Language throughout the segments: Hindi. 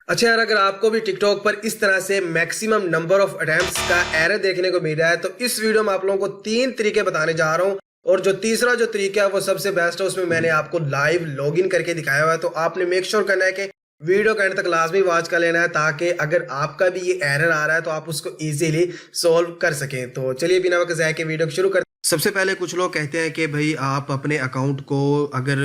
अच्छा यार, अगर आपको भी टिकटॉक पर इस तरह से मैक्सिमम नंबर ऑफ अटेम्प्ट्स का एरर देखने को मिल रहा है तो इस वीडियो में आप लोगों को 3 तरीके बताने जा रहा हूं। और जो तीसरा जो तरीका है वो सबसे बेस्ट है, उसमें मैंने आपको लाइव लॉगिन करके दिखाया हुआ है। तो आपने मेक श्योर करना है कि वीडियो के एंड तक लाजमी वॉच कर लेना है, ताकि अगर आपका भी ये एरर आ रहा है तो आप उसको इजीली सॉल्व कर सकें। तो चलिए बिना वक्त ज़ाया के वीडियो को शुरू करते हैं। सबसे पहले कुछ लोग कहते हैं कि भाई आप अपने अकाउंट को अगर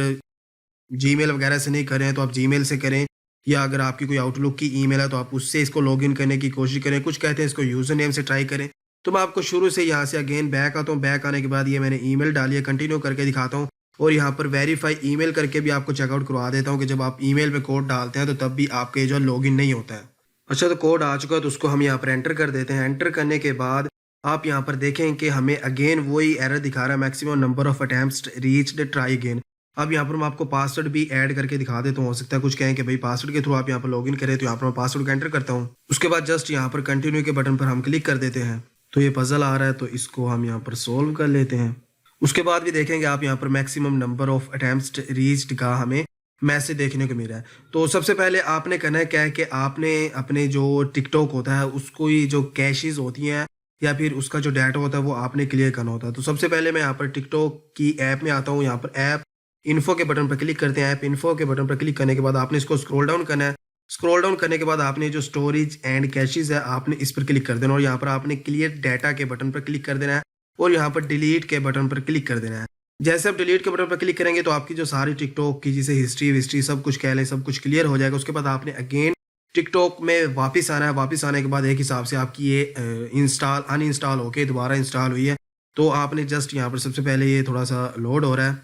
जीमेल वगैरह से नहीं करें तो आप जीमेल से करें, या अगर आपकी कोई आउटलुक की ईमेल है तो आप उससे इसको लॉगिन करने की कोशिश करें। कुछ कहते हैं इसको यूज़र नेम से ट्राई करें। तो मैं आपको शुरू से यहाँ से अगेन बैक आता हूँ। बैक आने के बाद ये मैंने ईमेल डाली है, कंटिन्यू करके दिखाता हूँ और यहाँ पर वेरीफाई ईमेल करके भी आपको चेकआउट करवा देता हूँ कि जब आप ईमेल पे कोड डालते हैं तो तब भी आपके जो लॉगिन नहीं होता है। अच्छा, तो कोड आ चुका है तो उसको हम यहाँ पर एंटर कर देते हैं। एंटर करने के बाद आप यहाँ पर देखें कि हमें अगेन वही एरर दिखा रहा है, maximum number of attempts reached, try again. अब यहाँ पर मैं आपको पासवर्ड भी ऐड करके दिखा देता हूँ। हो सकता है कुछ कहें कि भाई पासवर्ड के थ्रू आप यहाँ पर लॉगिन करें, तो यहाँ पर मैं पासवर्ड का एंटर करता हूँ। उसके बाद जस्ट यहाँ पर कंटिन्यू के बटन पर हम क्लिक कर देते हैं। तो ये पजल आ रहा है तो इसको हम यहाँ पर सोल्व कर लेते हैं। उसके बाद भी देखेंगे आप यहाँ पर maximum number of attempts reached का हमें मैसेज देखने को मिल रहा है। तो सबसे पहले आपने करना है क्या है कि आपने अपने जो टिकटॉक होता है उसको ही जो कैशेज होती हैं या फिर उसका जो डाटा होता है वो आपने क्लियर करना होता है। तो सबसे पहले मैं यहाँ पर टिकटॉक की ऐप में आता हूँ। यहाँ पर ऐप इन्फो के बटन पर क्लिक करते हैं। ऐप इन्फो के बटन पर क्लिक करने के बाद आपने इसको स्क्रॉल डाउन करना है। स्क्रॉल डाउन करने के बाद आपने जो स्टोरेज एंड कैशेज है आपने इस पर क्लिक कर देना और यहाँ पर आपने क्लियर डाटा के बटन पर क्लिक कर देना है और यहाँ पर डिलीट के बटन पर क्लिक कर देना है। जैसे आप डिलीट के बटन पर क्लिक करेंगे तो आपकी जो सारी टिकटॉक की जिसे हिस्ट्री सब कुछ कह लें, सब कुछ क्लियर हो जाएगा। उसके बाद आपने अगेन टिकटॉक में वापस आना है। वापस आने के बाद एक हिसाब से आपकी ये अनइंस्टॉल होके दोबारा इंस्टॉल हुई है। तो आपने जस्ट यहाँ पर सबसे पहले ये थोड़ा सा लोड हो रहा है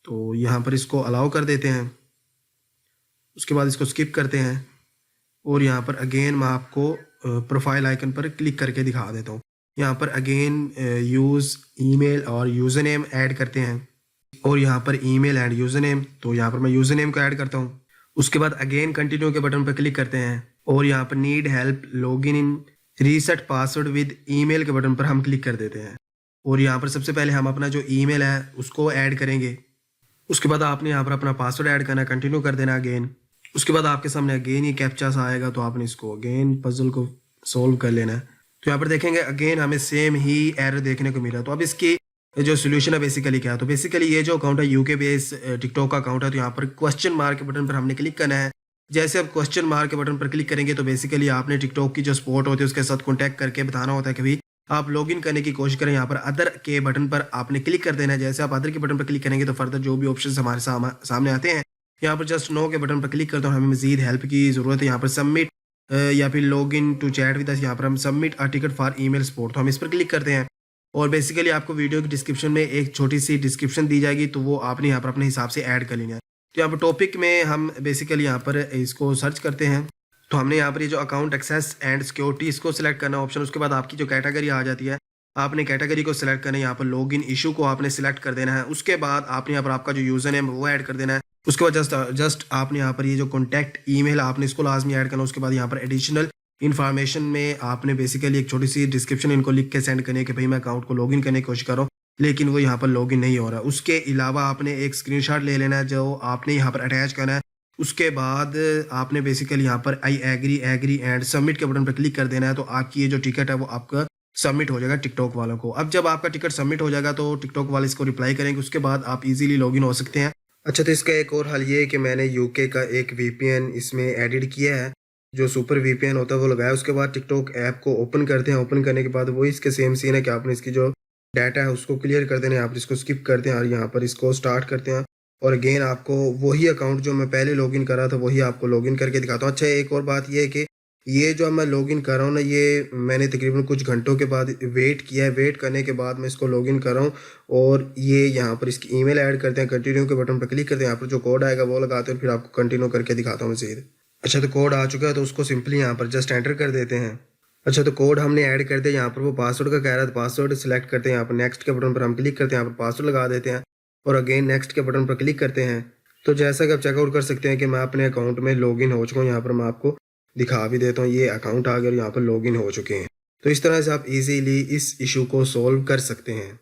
तो यहाँ पर इसको अलाउ कर देते हैं। उसके बाद इसको स्किप करते हैं और यहाँ पर अगेन मैं आपको प्रोफाइल आइकन पर क्लिक करके दिखा देता हूँ। यहाँ पर अगेन यूज़ ईमेल और यूज़र नेम ऐड करते हैं और यहाँ पर ईमेल एंड यूज़र नेम, तो यहाँ पर मैं यूज़र नेम को ऐड करता हूँ। उसके बाद अगेन कंटिन्यू के बटन पर क्लिक करते हैं और यहाँ पर need help login in reset password with email के बटन पर हम क्लिक कर देते हैं और यहाँ पर सबसे पहले हम अपना जो ईमेल है उसको ऐड करेंगे। उसके बाद आपने यहाँ पर अपना पासवर्ड ऐड करना, कंटिन्यू कर देना अगेन। उसके बाद आपके सामने अगेन ये कैप्चा सा आएगा तो आपने इसको अगेन पजल को सोल्व कर लेना है। तो यहाँ पर देखेंगे अगेन हमें सेम ही एरर देखने को मिला। तो अब इसकी जो सोल्यूशन है बेसिकली क्या है, तो बेसिकली ये जो अकाउंट है यूके बेस टिकटॉक का अकाउंट है। तो यहाँ पर क्वेश्चन मार्क के बटन पर हमने क्लिक करना है। जैसे आप क्वेश्चन मार्क के बटन पर क्लिक करेंगे तो बेसिकली आपने टिकटॉक की जो सपोर्ट होती है उसके साथ कॉन्टैक्ट करके बताना होता है कि भाई आप लॉगिन करने की कोशिश करें। यहाँ पर अदर के बटन पर आपने क्लिक कर देना है। जैसे आप अदर के बटन पर क्लिक करेंगे तो फर्दर जो भी ऑप्शंस हमारे सामने आते हैं, यहाँ पर जस्ट नो के बटन पर क्लिक करते हैं। हमें मजीद हेल्प की ज़रूरत है, यहाँ पर सबमिट या फिर login to chat with us, यहाँ पर हम submit a ticket for email support, तो हम इस पर क्लिक करते हैं। और बेसिकली आपको वीडियो की डिस्क्रिप्शन में एक छोटी सी डिस्क्रिप्शन दी जाएगी तो वो आपने यहाँ पर अपने हिसाब से ऐड कर लेना है। तो यहाँ पर टॉपिक में हम बेसिकली यहाँ पर इसको सर्च करते हैं। तो हमने यहाँ पर ये जो अकाउंट एक्सेस एंड सिक्योरिटी इसको सिलेक्ट करना ऑप्शन। उसके बाद आपकी जो कैटेगरी आ जाती है आपने कैटेगरी को सिलेक्ट करना है। यहाँ पर लॉगिन इशू को आपने सिलेक्ट कर देना है। उसके बाद आपने यहाँ पर आपका जो यूज़र नेम वो ऐड कर देना है। उसके बाद जस्ट आपने यहाँ पर ये जो कॉन्टैक्ट ईमेल आपने इसको लाजमी ऐड करना। उसके बाद यहाँ पर एडिशनल इन्फॉर्मेशन में आपने बेसिकली एक छोटी सी डिस्क्रिप्शन इनको लिख के सेंड करनी है कि भाई मैं अकाउंट को लॉगिन करने की कोशिश कर रहा हूँ लेकिन वो यहाँ पर लॉगिन नहीं हो रहा है। उसके अलावा आपने एक स्क्रीनशॉट ले लेना है जो आपने यहाँ पर अटैच करना है। उसके बाद आपने बेसिकली यहाँ पर आई एग्री एंड सबमिट के बटन पर क्लिक कर देना है। तो आपकी ये जो टिकट है वो आपका सबमिट हो जाएगा टिकटॉक वालों को। अब जब आपका टिकट सबमिट हो जाएगा तो टिकटॉक वाले इसको रिप्लाई करेंगे। उसके बाद आप इजीली लॉगिन हो सकते हैं। अच्छा, तो इसका एक और हल ये है कि मैंने यूके का एक वीपीएन इसमें एडिट किया है, जो सुपर वीपीएन होता है वो लगाया। उसके बाद टिकटॉक ऐप को ओपन करते हैं। ओपन करने के बाद वही इसके सेम सीन है कि आपने इसकी जो डाटा है उसको क्लियर कर देना है। आप इसको स्किप करते हैं और यहाँ पर इसको स्टार्ट करते हैं और अगेन आपको वही अकाउंट जो मैं पहले लॉगिन कर रहा था वही आपको लॉगिन करके दिखाता हूँ। अच्छा, एक और बात ये है कि ये जो मैं लॉगिन कर रहा हूँ ना, ये मैंने तकरीबन कुछ घंटों के बाद वेट किया है। वेट करने के बाद मैं इसको लॉगिन कर रहा हूँ और ये यहाँ पर इसकी ईमेल ऐड करते हैं। कंटिन्यू के बटन पर क्लिक करते हैं। यहाँ पर जो कोड आएगा वो लगाते हैं फिर आपको कंटिन्यू करके दिखाता हूँ मज़ीद। अच्छा, तो कोड आ चुका है तो उसको सिंपली यहाँ पर जस्ट एंटर कर देते हैं। अच्छा, तो कोड हमने ऐड कर दिया। यहाँ पर वो पासवर्ड का कह रहा है तो पासवर्ड सिलेक्ट करते हैं। यहाँ पर नेक्स्ट के बटन पर हम क्लिक करते हैं। यहाँ पर पासवर्ड लगा देते हैं और अगेन नेक्स्ट के बटन पर क्लिक करते हैं। तो जैसा कि आप चेकआउट कर सकते हैं कि मैं अपने अकाउंट में लॉगिन हो चुका हूँ। यहाँ पर मैं आपको दिखा भी देता हूँ, ये अकाउंट आ गया, यहाँ पर लॉगिन हो चुके हैं। तो इस तरह से आप इजीली इस इशू को सॉल्व कर सकते हैं।